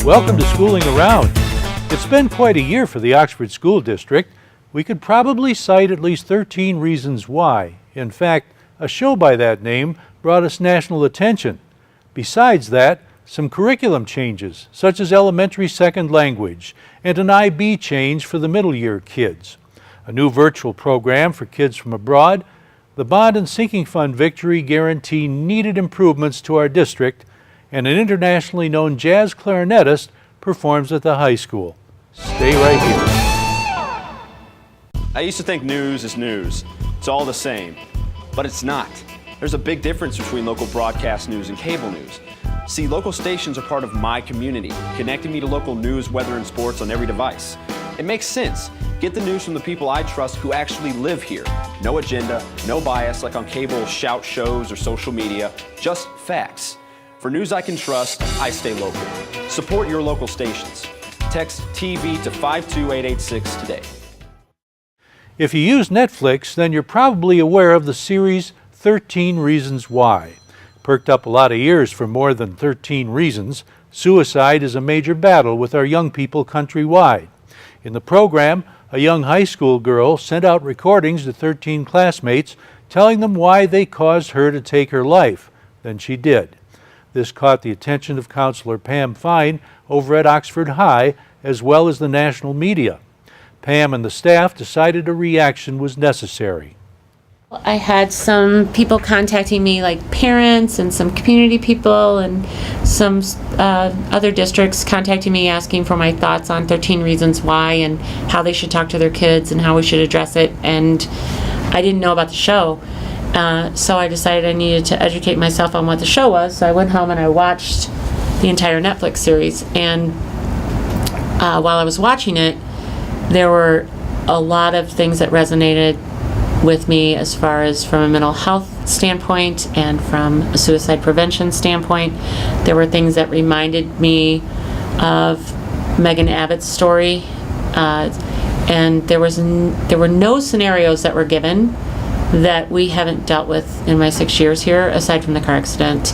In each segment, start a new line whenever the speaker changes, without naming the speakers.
Welcome to Schooling Around. It's been quite a year for the Oxford School District. We could probably cite at least 13 reasons why. In fact, a show by that name brought us national attention. Besides that, some curriculum changes, such as elementary second language, and an IB change for the middle year kids. A new virtual program for kids from abroad. The bond and sinking fund victory guarantee needed improvements to our district, and an internationally known jazz clarinetist performs at the high school. Stay right here.
I used to think news is news. It's all the same. But it's not. There's a big difference between local broadcast news and cable news. See, local stations are part of my community, connecting me to local news, weather, and sports on every device. It makes sense. Get the news from the people I trust who actually live here. No agenda, no bias like on cable shout shows or social media, just facts. For news I can trust, I stay local. Support your local stations. Text TV to 52886 today.
If you use Netflix, then you're probably aware of the series 13 Reasons Why. Perked up a lot of ears for more than 13 reasons, suicide is a major battle with our young people countrywide. In the program, a young high school girl sent out recordings to 13 classmates telling them why they caused her to take her life. Then she did. This caught the attention of Counselor Pam Fine over at Oxford High, as well as the national media. Pam and the staff decided a reaction was necessary.
I had some people contacting me, like parents and some community people and some other districts contacting me asking for my thoughts on 13 Reasons Why and how they should talk to their kids and how we should address it. And I didn't know about the show. So I decided I needed to educate myself on what the show was. So I went home and I watched the entire Netflix series. And while I was watching it, there were a lot of things that resonated with me as far as from a mental health standpoint and from a suicide prevention standpoint. There were things that reminded me of Megan Abbott's story. And there were no scenarios that were given that we haven't dealt with in my 6 years here, aside from the car accident.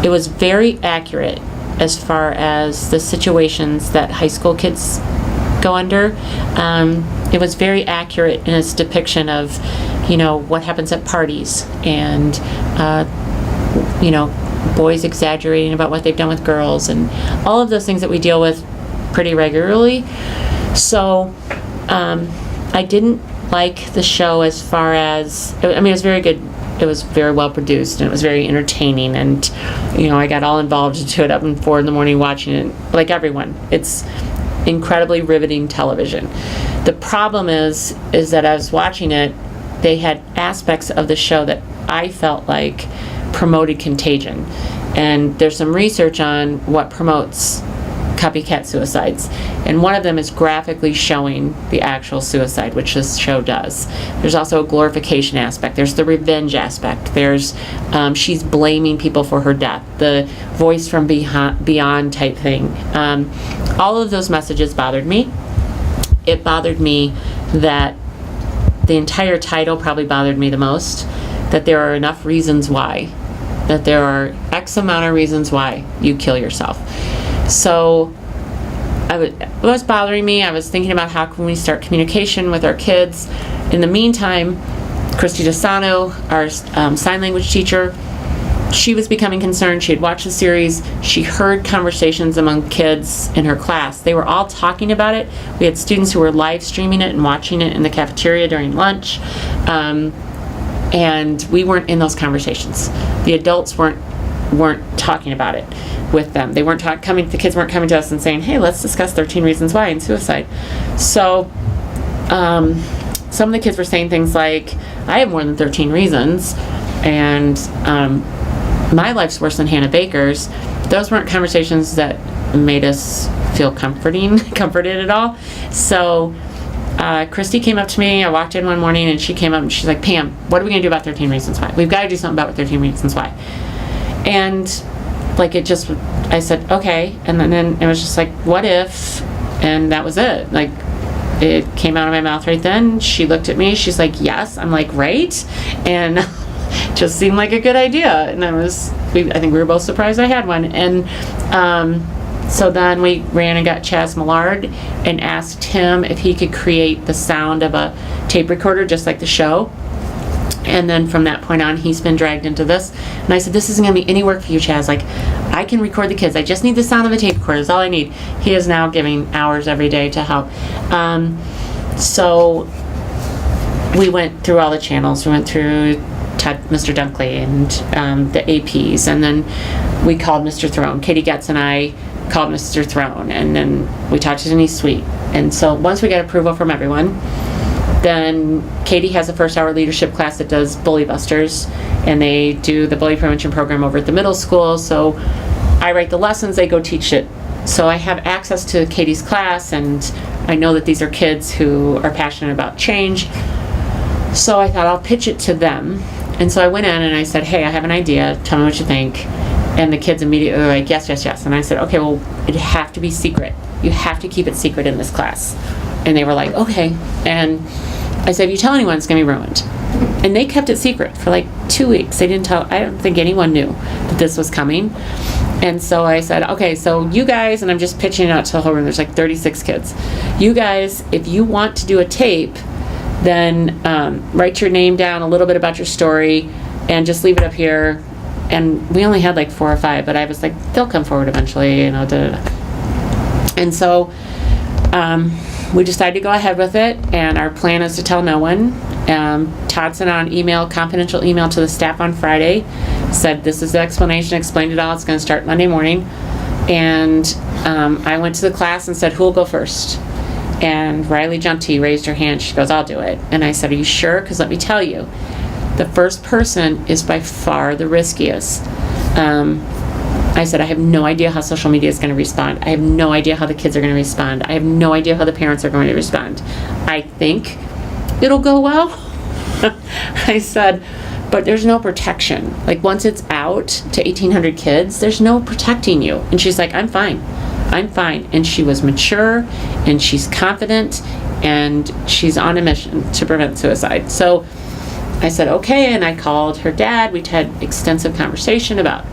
It was very accurate as far as the situations that high school kids go under. It was very accurate in its depiction of, what happens at parties and, boys exaggerating about what they've done with girls and all of those things that we deal with pretty regularly. So I didn't like the show as far as, it was very good. It was very well produced and it was very entertaining, and I got all involved into it up in 4 a.m. watching it like everyone. It's incredibly riveting television. The problem is that I was watching it, they had aspects of the show that I felt like promoted contagion. And there's some research on what promotes copycat suicides. And one of them is graphically showing the actual suicide, which this show does. There's also a glorification aspect. There's the revenge aspect. There's she's blaming people for her death. The voice from beyond type thing. All of those messages bothered me. It bothered me that the entire title probably bothered me the most, that there are enough reasons why, that there are X amount of reasons why you kill yourself. So it was bothering me. I was thinking about how can we start communication with our kids. In the meantime, Christy DeSano, our sign language teacher, she was becoming concerned. She had watched the series. She heard conversations among kids in her class. They were all talking about it. We had students who were live streaming it and watching it in the cafeteria during lunch. And we weren't in those conversations. The adults weren't talking about it with them. They weren't the kids weren't coming to us and saying, hey, let's discuss 13 Reasons Why and suicide. So some of the kids were saying things like, I have more than 13 reasons, and my life's worse than Hannah Baker's. Those weren't conversations that made us feel comforted at all. So Christy came up to me. I walked in one morning and she came up and she's like, Pam, what are we going to do about 13 Reasons Why? We've got to do something about 13 Reasons Why. And I said, okay. And then it was just like, what if? And that was it. Like, it came out of my mouth right then. She looked at me. She's like, yes. I'm like, right. And just seemed like a good idea. And I think we were both surprised I had one. And So then we ran and got Chaz Millard and asked him if he could create the sound of a tape recorder just like the show. And then from that point on, he's been dragged into this. And I said, this isn't going to be any work for you, Chaz. Like, I can record the kids. I just need the sound of a tape recorder. That's all I need. He is now giving hours every day to help. So we went through all the channels. We went through Mr. Dunkley and the APs. And then we called Mr. Throne. Katie Getz and I called Mr. Throne. And then we talked to Denise Sweet. And so once we got approval from everyone, then Katie has a first-hour leadership class that does Bully Busters, and they do the bully prevention program over at the middle school. So I write the lessons, they go teach it. So I have access to Katie's class, and I know that these are kids who are passionate about change. So I thought I'll pitch it to them. And so I went in and I said, hey, I have an idea. Tell me what you think. And the kids immediately were like, yes, yes, yes. And I said, okay, well, it'd have to be secret. You have to keep it secret in this class. And they were like, okay. And I said, if you tell anyone, it's going to be ruined. And they kept it secret for like 2 weeks. They didn't tell, I don't think anyone knew that this was coming. And so I said, okay, so you guys, and I'm just pitching it out to the whole room, there's like 36 kids. You guys, if you want to do a tape, then write your name down, a little bit about your story, and just leave it up here. And we only had like 4 or 5, but I was like, they'll come forward eventually, you know. And so we decided to go ahead with it, and our plan is to tell no one. Todd sent out an email, confidential email to the staff on Friday, said this is the explanation, explained it all, it's going to start Monday morning. And I went to the class and said, who will go first? And Riley Junty raised her hand. She goes, I'll do it. And I said, are you sure? Because let me tell you, the first person is by far the riskiest. I said, I have no idea how social media is going to respond. I have no idea how the kids are going to respond. I have no idea how the parents are going to respond. I think it'll go well. I said, but there's no protection. Like, once it's out to 1,800 kids, there's no protecting you. And she's like, I'm fine. I'm fine. And she was mature, and she's confident, and she's on a mission to prevent suicide. So I said, okay, and I called her dad. We had extensive conversation about,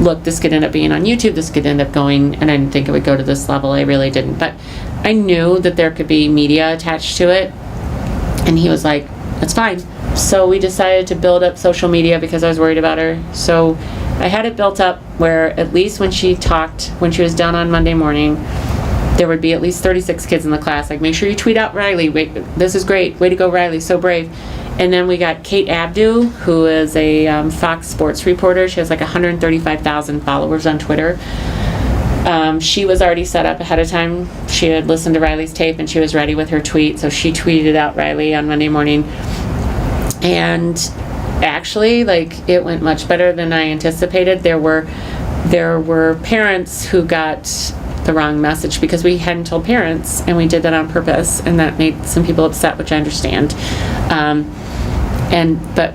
look, this could end up being on YouTube, this could end up going, and I didn't think it would go to this level, I really didn't, but I knew that there could be media attached to it, and he was like, that's fine. So we decided to build up social media because I was worried about her. So I had it built up where at least when she talked, when she was done on Monday morning, there would be at least 36 kids in the class, like, make sure you tweet out Riley, wait, this is great, way to go Riley, so brave. And then we got Kate Abdu, who is a Fox Sports reporter. She has like 135,000 followers on Twitter. She was already set up ahead of time. She had listened to Riley's tape and she was ready with her tweet. So she tweeted out Riley on Monday morning. And actually, like, it went much better than I anticipated. There were parents who got the wrong message because we hadn't told parents, and we did that on purpose, and that made some people upset, which I understand. But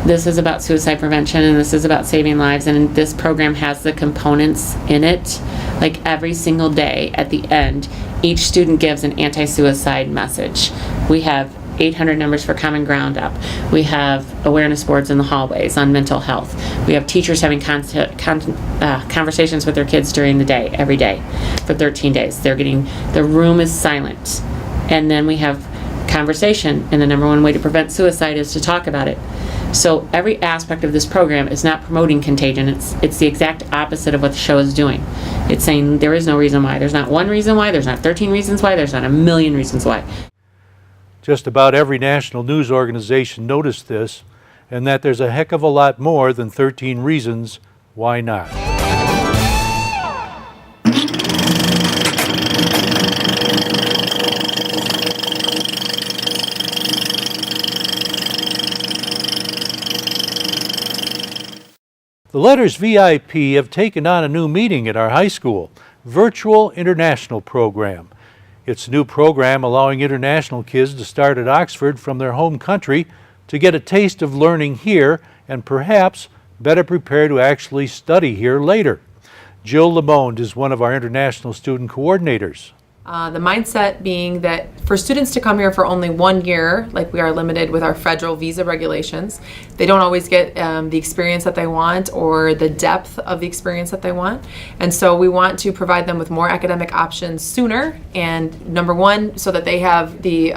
this is about suicide prevention, and this is about saving lives, and this program has the components in it. Like, every single day at the end, each student gives an anti-suicide message. We have 800 numbers for Common Ground up. We have awareness boards in the hallways on mental health. We have teachers having conversations with their kids during the day, every day, for 13 days. The room is silent. And then we have conversation, and the number one way to prevent suicide is to talk about it. So every aspect of this program is not promoting contagion. It's the exact opposite of what the show is doing. It's saying there is no reason why. There's not one reason why. There's not 13 reasons why. There's not a million reasons why.
Just about every national news organization noticed this, and that there's a heck of a lot more than 13 reasons why not. The letters VIP have taken on a new meaning at our high school, Virtual International Program. It's a new program allowing international kids to start at Oxford from their home country to get a taste of learning here and perhaps better prepare to actually study here later. Jill Lamond is one of our international student coordinators.
The mindset being that for students to come here for only 1 year, like we are limited with our federal visa regulations, they don't always get the experience that they want or the depth of the experience that they want. And so we want to provide them with more academic options sooner. And number one, so that they have the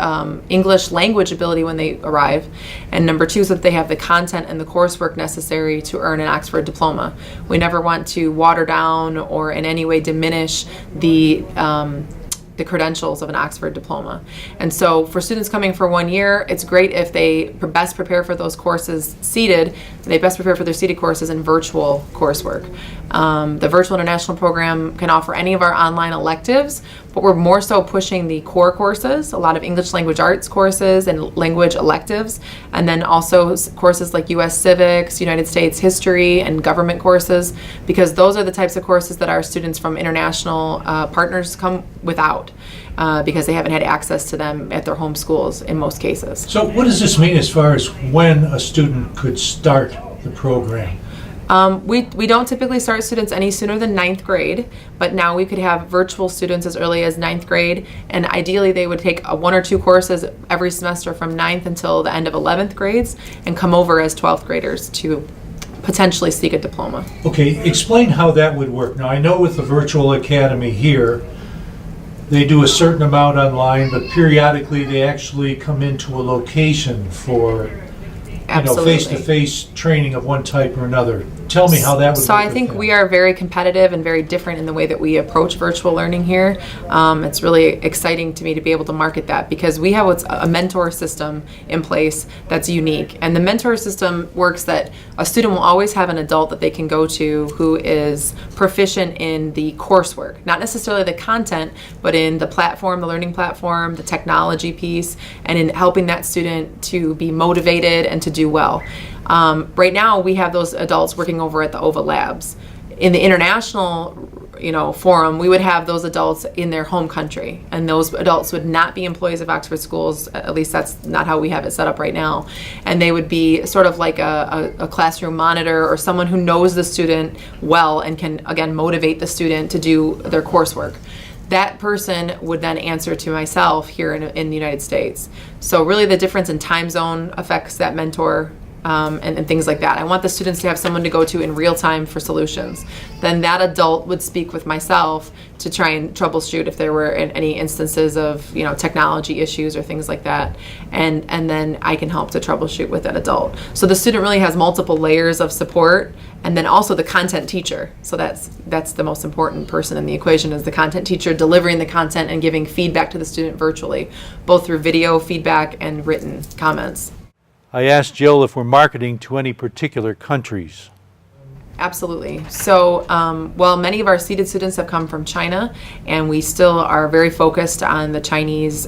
English language ability when they arrive. And number two, so that they have the content and the coursework necessary to earn an Oxford diploma. We never want to water down or in any way diminish the credentials of an Oxford diploma. And so for students coming for 1 year, it's great if they best prepare for those courses seated, they best prepare for their seated courses in virtual coursework. The Virtual International Program can offer any of our online electives, but we're more so pushing the core courses, a lot of English language arts courses and language electives, and then also courses like U.S. Civics, United States History, and government courses, because those are the types of courses that our students from international partners come without, because they haven't had access to them at their home schools in most cases.
So what does this mean as far as when a student could start the program?
We don't typically start students any sooner than 9th grade, but now we could have virtual students as early as 9th grade, and ideally they would take 1 or 2 courses every semester from 9th until the end of 11th grades and come over as 12th graders to potentially seek a diploma.
Okay, explain how that would work. Now I know with the virtual academy here, they do a certain amount online, but periodically they actually come into a location for face-to-face training of one type or another. Tell me how that would work.
So I think we are very competitive and very different in the way that we approach virtual learning here. It's really exciting to me to be able to market that, because we have what's a mentor system in place that's unique. And the mentor system works that a student will always have an adult that they can go to who is proficient in the coursework, not necessarily the content, but in the platform, the learning platform, the technology piece, and in helping that student to be motivated and to do well. Right now, we have those adults working over at the OVA Labs. In the international, forum, we would have those adults in their home country, and those adults would not be employees of Oxford schools. At least that's not how we have it set up right now. And they would be sort of like a classroom monitor or someone who knows the student well and can, again, motivate the student to do their coursework. That person would then answer to myself here in the United States. So really the difference in time zone affects that mentor and things like that. I want the students to have someone to go to in real time for solutions. Then that adult would speak with myself to try and troubleshoot if there were any instances of technology issues or things like that, and then I can help to troubleshoot with that adult. So the student really has multiple layers of support, and then also the content teacher. So that's the most important person in the equation, is the content teacher delivering the content and giving feedback to the student virtually, both through video feedback and written comments.
I asked Jill if we're marketing to any particular countries.
Absolutely. So, many of our seated students have come from China, and we still are very focused on the Chinese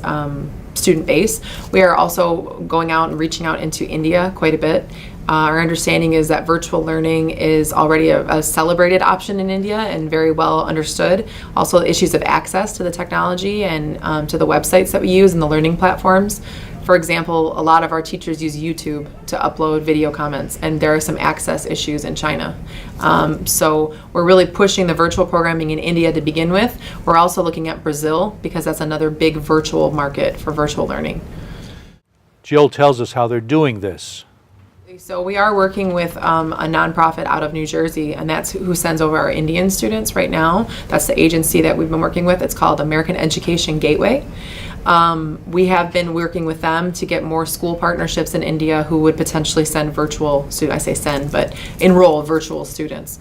student base. We are also going out and reaching out into India quite a bit. Our understanding is that virtual learning is already a celebrated option in India and very well understood. Also, the issues of access to the technology and to the websites that we use and the learning platforms. For example, a lot of our teachers use YouTube to upload video comments, and there are some access issues in China. So we're really pushing the virtual programming in India to begin with. We're also looking at Brazil, because that's another big virtual market for virtual learning.
Jill tells us how they're doing this.
So we are working with a nonprofit out of New Jersey, and that's who sends over our Indian students right now. That's the agency that we've been working with. It's called American Education Gateway. We have been working with them to get more school partnerships in India who would potentially send virtual students, I say send, but enroll virtual students.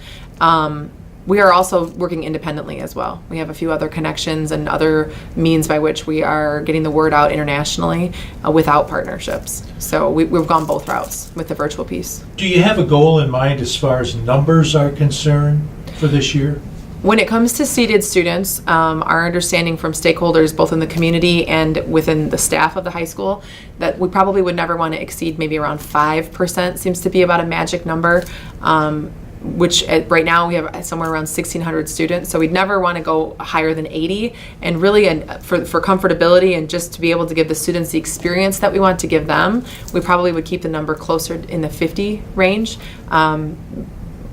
We are also working independently as well. We have a few other connections and other means by which we are getting the word out internationally without partnerships. So we've gone both routes with the virtual piece.
Do you have a goal in mind as far as numbers are concerned for this year?
When it comes to seated students, our understanding from stakeholders, both in the community and within the staff of the high school, that we probably would never want to exceed maybe around 5%, seems to be about a magic number, which right now we have somewhere around 1,600 students. So we'd never want to go higher than 80. And really, for comfortability and just to be able to give the students the experience that we want to give them, we probably would keep the number closer in the 50 range.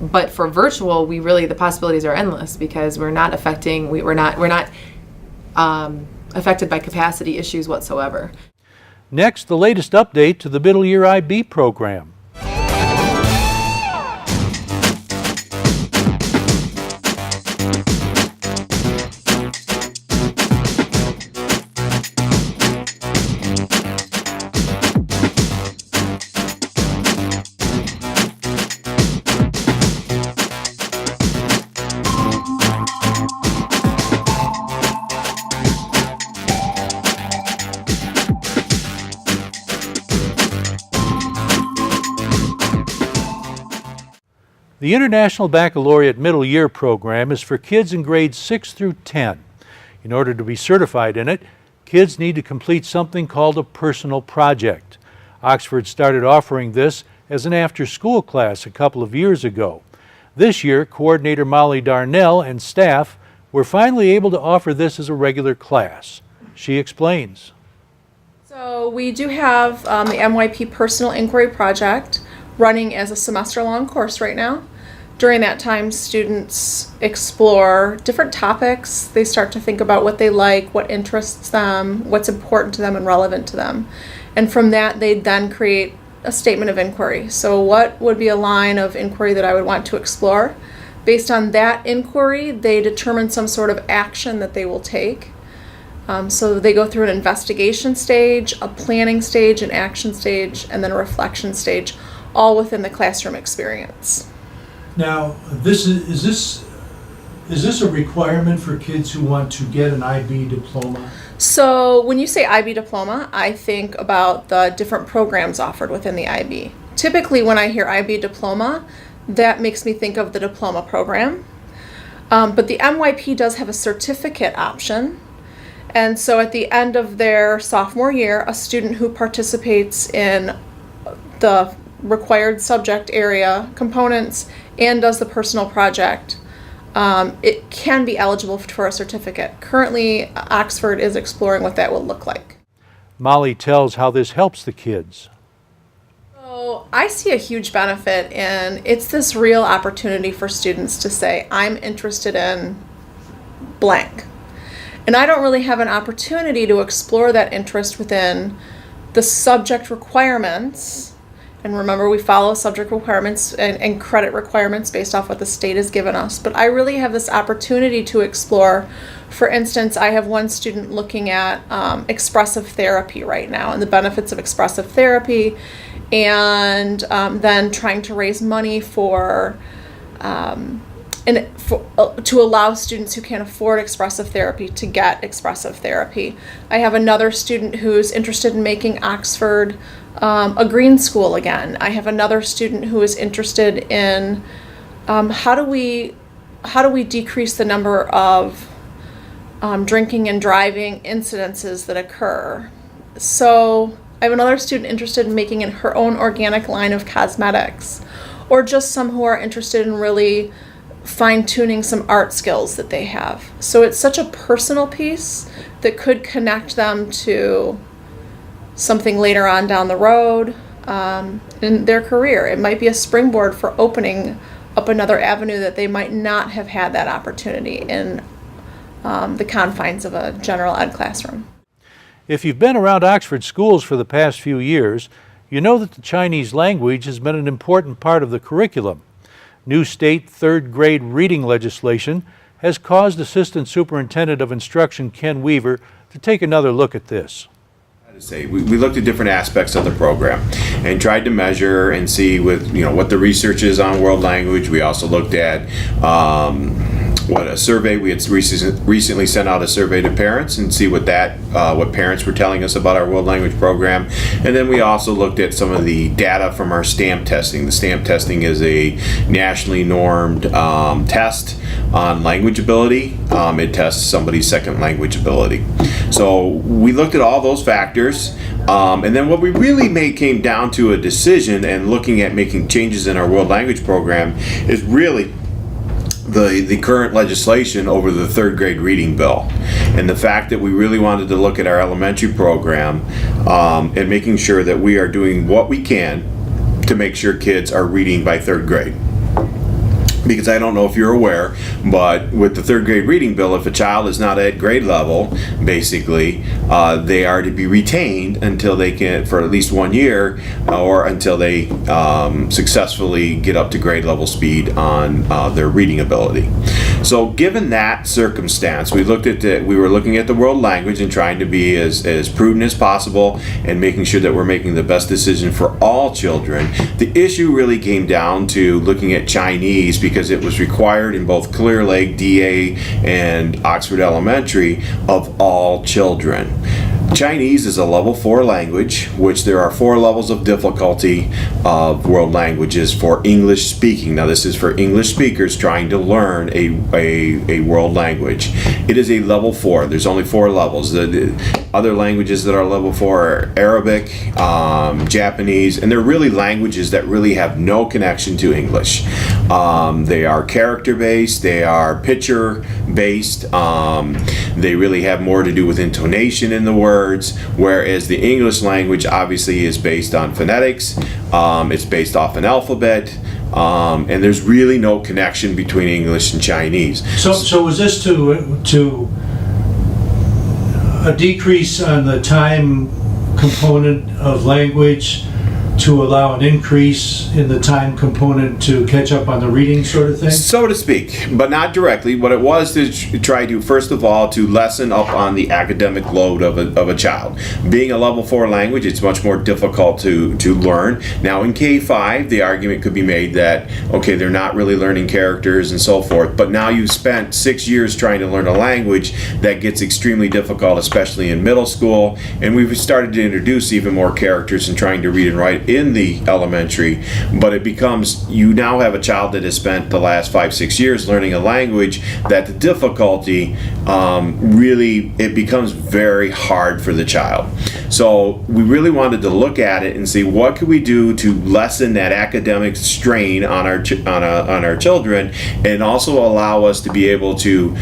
But for virtual, the possibilities are endless, because we're not affected by capacity issues whatsoever.
Next, the latest update to the middle year IB program. The International Baccalaureate Middle Year program is for kids in grades 6 through 10. In order to be certified in it, kids need to complete something called a personal project. Oxford started offering this as an after-school class a couple of years ago. This year, coordinator Molly Darnell and staff were finally able to offer this as a regular class. She explains.
So we do have the MYP Personal Inquiry Project running as a semester-long course right now. During that time, students explore different topics. They start to think about what they like, what interests them, what's important to them and relevant to them. And from that, they then create a statement of inquiry. So what would be a line of inquiry that I would want to explore? Based on that inquiry, they determine some sort of action that they will take. So they go through an investigation stage, a planning stage, an action stage, and then a reflection stage, all within the classroom experience.
Now, is this a requirement for kids who want to get an IB diploma?
So when you say IB diploma, I think about the different programs offered within the IB. Typically when I hear IB diploma, that makes me think of the diploma program. But the MYP does have a certificate option. And so at the end of their sophomore year, a student who participates in the required subject area components and does the personal project, it can be eligible for a certificate. Currently, Oxford is exploring what that will look like.
Molly tells how this helps the kids.
So I see a huge benefit in it's this real opportunity for students to say, I'm interested in blank. And I don't really have an opportunity to explore that interest within the subject requirements. And remember, we follow subject requirements and credit requirements based off what the state has given us. But I really have this opportunity to explore. For instance, I have one student looking at expressive therapy right now and the benefits of expressive therapy, and then trying to raise money to allow students who can't afford expressive therapy to get expressive therapy. I have another student who's interested in making Oxford a green school again. I have another student who is interested in how do we decrease the number of drinking and driving incidences that occur. So I have another student interested in making her own organic line of cosmetics, or just some who are interested in really fine-tuning some art skills that they have. So it's such a personal piece that could connect them to something later on down the road in their career. It might be a springboard for opening up another avenue that they might not have had that opportunity in the confines of a general ed classroom.
If you've been around Oxford schools for the past few years, you know that the Chinese language has been an important part of the curriculum. New state third grade reading legislation has caused Assistant Superintendent of Instruction Ken Weaver to take another look at this.
We looked at different aspects of the program and tried to measure and see with what the research is on world language. We also looked at what a survey we had recently sent out a survey to parents and see what parents were telling us about our world language program. And then we also looked at some of the data from our STAMP testing. The STAMP testing is a nationally normed test on language ability. It tests somebody's second language ability. So we looked at all those factors, and then what we really came down to a decision and looking at making changes in our world language program is really the current legislation over the third grade reading bill, and the fact that we really wanted to look at our elementary program and making sure that we are doing what we can to make sure kids are reading by third grade. because I don't know if you're aware, but with the third grade reading bill, if a child is not at grade level, basically, they are to be retained until they can, for at least 1 year, or until they successfully get up to grade level speed on their reading ability. So given that circumstance, we were looking at the world language and trying to be as prudent as possible and making sure that we're making the best decision for all children. The issue really came down to looking at Chinese, because it was required in both Clear Lake, DA, and Oxford Elementary of all children. Chinese is a level 4 language, which there are 4 levels of difficulty of world languages for English speaking. Now this is for English speakers trying to learn a world language. It is a level 4. There's only 4 levels. The other languages that are level 4 are Arabic, Japanese, and they're really languages that really have no connection to English. They are character based, they are picture based, they really have more to do with intonation in the words, whereas the English language obviously is based on phonetics, it's based off an alphabet, and there's really no connection between English and Chinese.
So was this to a decrease on the time component of language to allow an increase in the time component to catch up on the reading sort of thing?
So to speak, but not directly. What it was to try to, first of all, to lessen up on the academic load of a child. Being a level 4 language, it's much more difficult to learn. Now in K-5, the argument could be made that, okay, they're not really learning characters and so forth, but now you've spent 6 years trying to learn a language that gets extremely difficult, especially in middle school, and we've started to introduce even more characters and trying to read and write in the elementary, but it becomes, you now have a child that has spent the last 5-6 years learning a language that the difficulty really, it becomes very hard for the child. So we really wanted to look at it and see what could we do to lessen that academic strain on our children, and also allow us to be able to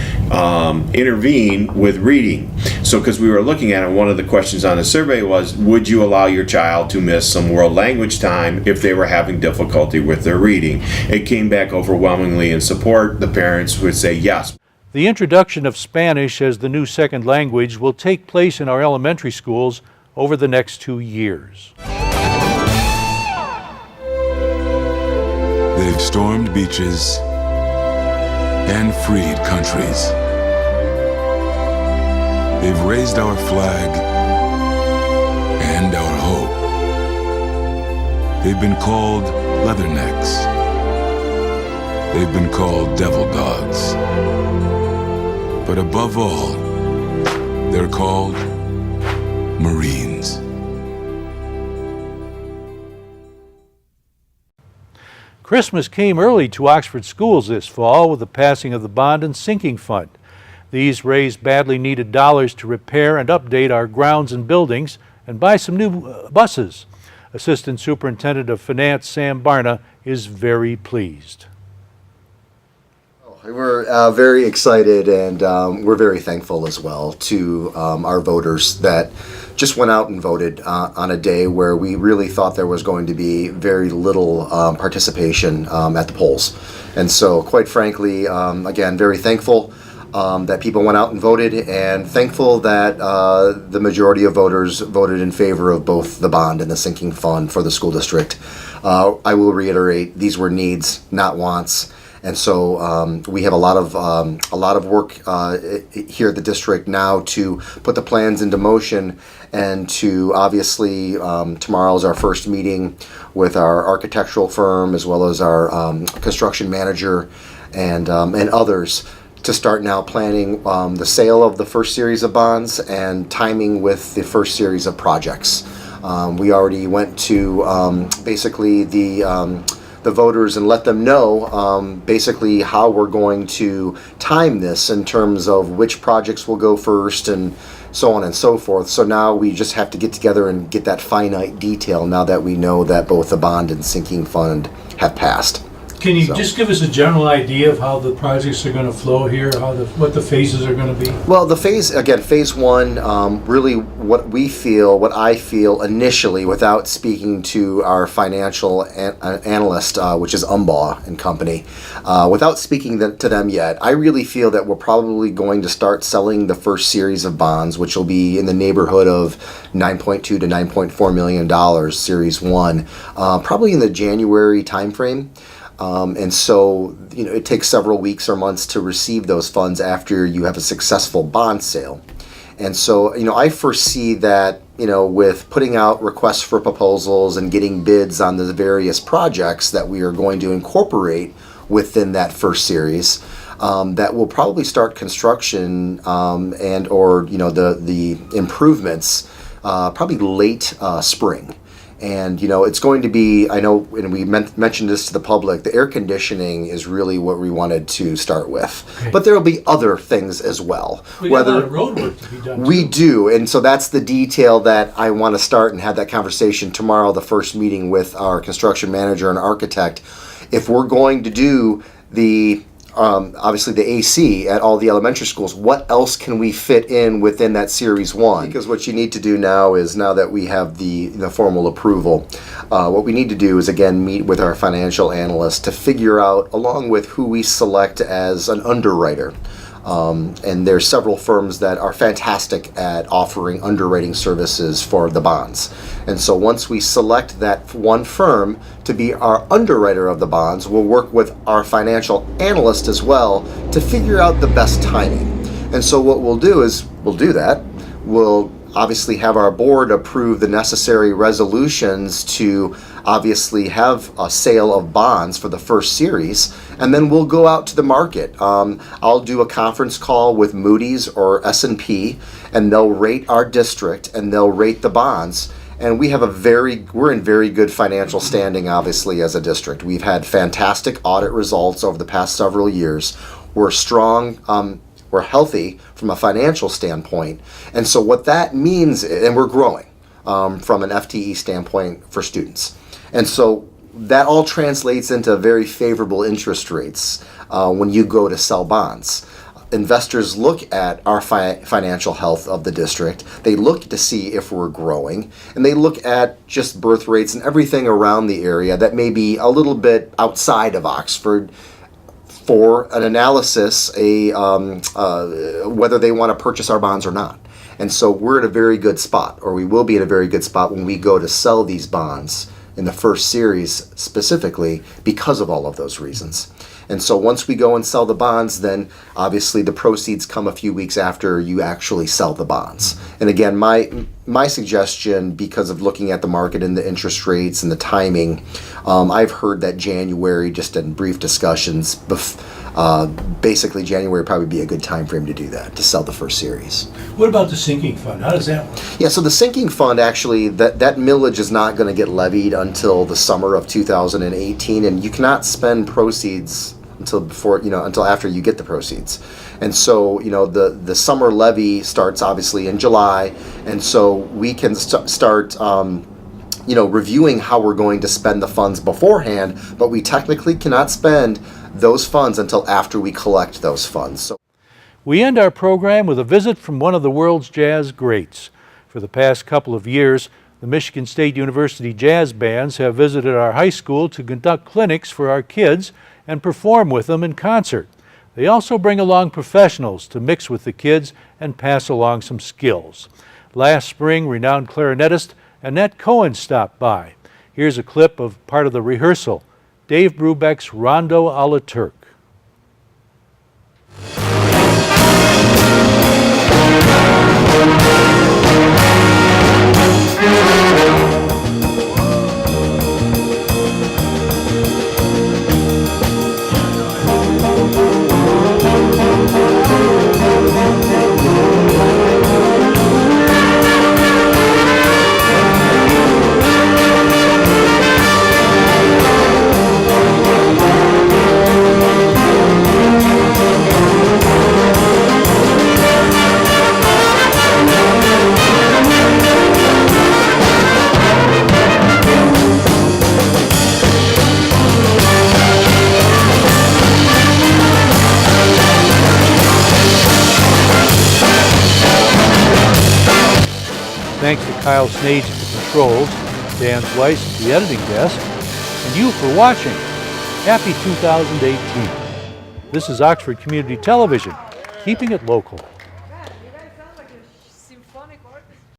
intervene with reading. So because we were looking at it, one of the questions on the survey was, would you allow your child to miss some world language time if they were having difficulty with their reading? It came back overwhelmingly in support. The parents would say yes.
The introduction of Spanish as the new second language will take place in our elementary schools over the next 2 years.
They've stormed beaches and freed countries. They've raised our flag and our hope. They've been called leathernecks. They've been called devil dogs. But above all, they're called Marines.
Christmas came early to Oxford schools this fall with the passing of the Bond and Sinking Fund. These raised badly needed dollars to repair and update our grounds and buildings and buy some new buses. Assistant Superintendent of Finance Sam Barna is very pleased.
We're very excited, and we're very thankful as well to our voters that just went out and voted on a day where we really thought there was going to be very little participation at the polls. And so, quite frankly, again, very thankful that people went out and voted, and thankful that the majority of voters voted in favor of both the bond and the sinking fund for the school district. I will reiterate, these were needs, not wants. And so we have a lot of work here at the district now to put the plans into motion, and to obviously tomorrow is our first meeting with our architectural firm as well as our construction manager and others to start now planning the sale of the first series of bonds and timing with the first series of projects. We already went to basically the voters and let them know basically how we're going to time this in terms of which projects will go first and so on and so forth. So now we just have to get together and get that finite detail now that we know that both the bond and sinking fund have passed.
Can you
So-
just give us a general idea of how the projects are going to flow here, what the phases are going to be?
Well, phase one, really what I feel initially, without speaking to our financial analyst, which is Umbaugh and Company, without speaking to them yet, I really feel that we're probably going to start selling the first series of bonds, which will be in the neighborhood of $9.2 to $9.4 million, Series 1, probably in the January timeframe. And so, it takes several weeks or months to receive those funds after you have a successful bond sale. And so, I foresee that, with putting out requests for proposals and getting bids on the various projects that we are going to incorporate within that first series, that will probably start construction and or, the improvements probably late spring. And, it's going to be, I know, and we mentioned this to the public, the air conditioning is really what we wanted to start with.
Okay.
But there will be other things as well.
We got a lot of road work to be done.
We
too.
do, and so that's the detail that I want to start and have that conversation tomorrow, the first meeting with our construction manager and architect. If we're going to do the obviously the AC at all the elementary schools, what else can we fit in within that Series 1? Because what you need to do now that we have the formal approval, what we need to do is again meet with our financial analyst to figure out, along with who we select as an underwriter. And there's several firms that are fantastic at offering underwriting services for the bonds. And so once we select that one firm to be our underwriter of the bonds, we'll work with our financial analyst as well to figure out the best timing. And so what we'll do is we'll do that. We'll obviously have our board approve the necessary resolutions to obviously have a sale of bonds for the first series, and then we'll go out to the market. I'll do a conference call with Moody's or S&P, and they'll rate our district and they'll rate the bonds. And we're in very good financial standing, obviously, as a district. We've had fantastic audit results over the past several years. We're strong. We're healthy from a financial standpoint. And so what that means, and we're growing from an FTE standpoint for students. And so that all translates into very favorable interest rates when you go to sell bonds. Investors look at our financial health of the district. They look to see if we're growing, and they look at just birth rates and everything around the area that may be a little bit outside of Oxford for an analysis, whether they want to purchase our bonds or not. And so we're at a very good spot, or we will be at a very good spot when we go to sell these bonds in the first series specifically because of all of those reasons. And so once we go and sell the bonds, then obviously the proceeds come a few weeks after you actually sell the bonds. And again, my suggestion, because of looking at the market and the interest rates and the timing, I've heard that January, just in brief discussions, basically January would probably be a good time frame to do that, to sell the first series.
What about the sinking fund? How does that work?
Yeah, so the sinking fund, actually, that millage is not going to get levied until the summer of 2018, and you cannot spend proceeds until after you get the proceeds. And so, the summer levy starts obviously in July, and so we can start reviewing how we're going to spend the funds beforehand, but we technically cannot spend those funds until after we collect those funds. So
We end our program with a visit from one of the world's jazz greats. For the past couple of years, the Michigan State University jazz bands have visited our high school to conduct clinics for our kids and perform with them in concert. They also bring along professionals to mix with the kids and pass along some skills. Last spring, renowned clarinetist Annette Cohen stopped by. Here's a clip of part of the rehearsal, Dave Brubeck's Rondo a la Turk. Thanks to Kyle Snage at the controls, Dan Weiss at the editing desk, and you for watching. Happy 2018. This is Oxford Community Television, keeping it local.